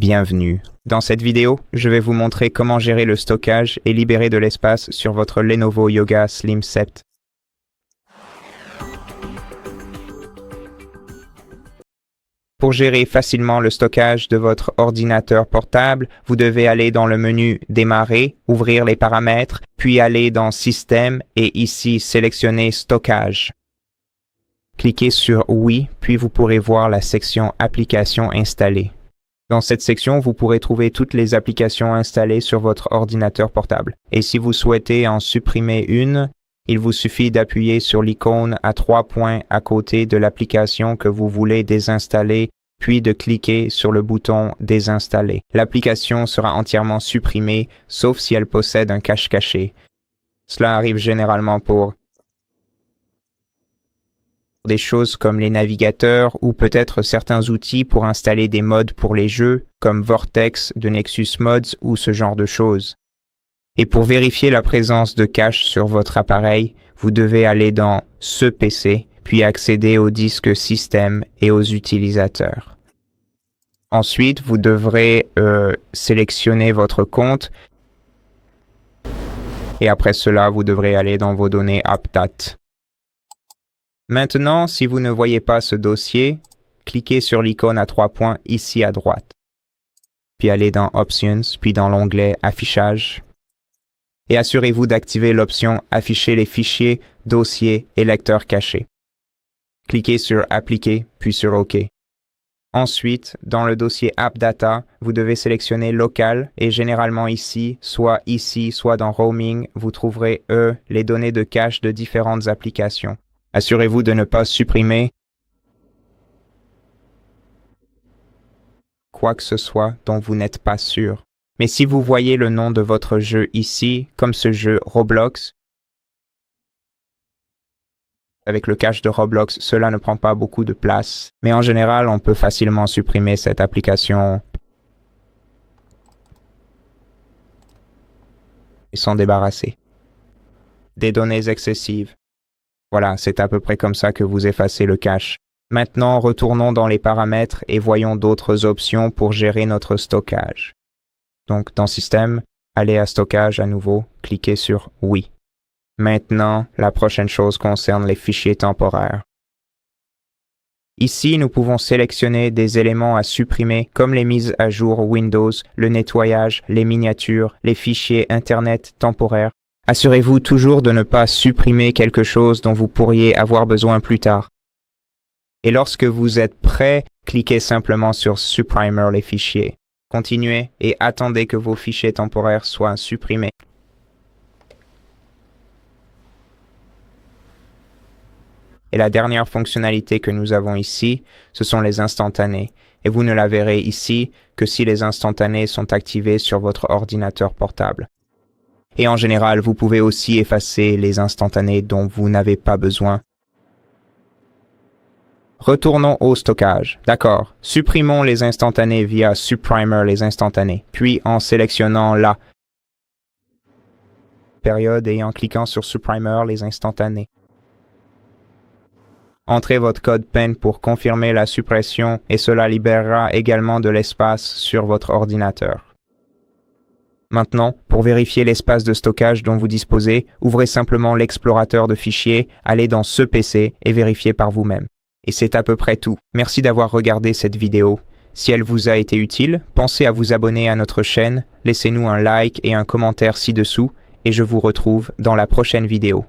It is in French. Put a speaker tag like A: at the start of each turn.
A: Bienvenue. Dans cette vidéo, je vais vous montrer comment gérer le stockage et libérer de l'espace sur votre Lenovo Yoga Slim 7. Pour gérer facilement le stockage de votre ordinateur portable, vous devez aller dans le menu Démarrer, ouvrir les paramètres, puis aller dans Système et ici sélectionner Stockage. Cliquez sur Oui, puis vous pourrez voir la section Applications installées. Dans cette section, vous pourrez trouver toutes les applications installées sur votre ordinateur portable. Et si vous souhaitez en supprimer une, il vous suffit d'appuyer sur l'icône à 3 points à côté de l'application que vous voulez désinstaller, puis de cliquer sur le bouton Désinstaller. L'application sera entièrement supprimée, sauf si elle possède un cache caché. Cela arrive généralement pour des choses comme les navigateurs ou peut-être certains outils pour installer des mods pour les jeux, comme Vortex de Nexus Mods ou ce genre de choses. Et pour vérifier la présence de cache sur votre appareil, vous devez aller dans « Ce PC », puis accéder au disque système et aux utilisateurs. Ensuite, vous devrez sélectionner votre compte et après cela, vous devrez aller dans vos données AppDat. Maintenant, si vous ne voyez pas ce dossier, cliquez sur l'icône à 3 points ici à droite. Puis allez dans Options, puis dans l'onglet Affichage. Et assurez-vous d'activer l'option Afficher les fichiers, dossiers et lecteurs cachés. Cliquez sur Appliquer, puis sur OK. Ensuite, dans le dossier App Data, vous devez sélectionner Local et généralement ici, soit dans Roaming, vous trouverez les données de cache de différentes applications. Assurez-vous de ne pas supprimer quoi que ce soit dont vous n'êtes pas sûr. Mais si vous voyez le nom de votre jeu ici, comme ce jeu Roblox, avec le cache de Roblox, cela ne prend pas beaucoup de place. Mais en général, on peut facilement supprimer cette application et s'en débarrasser. Des données excessives. Voilà, c'est à peu près comme ça que vous effacez le cache. Maintenant, retournons dans les paramètres et voyons d'autres options pour gérer notre stockage. Donc, dans Système, allez à Stockage à nouveau, cliquez sur Oui. Maintenant, la prochaine chose concerne les fichiers temporaires. Ici, nous pouvons sélectionner des éléments à supprimer comme les mises à jour Windows, le nettoyage, les miniatures, les fichiers Internet temporaires. Assurez-vous toujours de ne pas supprimer quelque chose dont vous pourriez avoir besoin plus tard. Et lorsque vous êtes prêt, cliquez simplement sur Supprimer les fichiers. Continuez et attendez que vos fichiers temporaires soient supprimés. Et la dernière fonctionnalité que nous avons ici, ce sont les instantanés. Et vous ne la verrez ici que si les instantanés sont activés sur votre ordinateur portable. Et en général, vous pouvez aussi effacer les instantanés dont vous n'avez pas besoin. Retournons au stockage. D'accord. Supprimons les instantanés via Supprimer les instantanés, puis en sélectionnant la période et en cliquant sur Supprimer les instantanés. Entrez votre code PIN pour confirmer la suppression et cela libérera également de l'espace sur votre ordinateur. Maintenant, pour vérifier l'espace de stockage dont vous disposez, ouvrez simplement l'explorateur de fichiers, allez dans ce PC et vérifiez par vous-même. Et c'est à peu près tout. Merci d'avoir regardé cette vidéo. Si elle vous a été utile, pensez à vous abonner à notre chaîne, laissez-nous un like et un commentaire ci-dessous, et je vous retrouve dans la prochaine vidéo.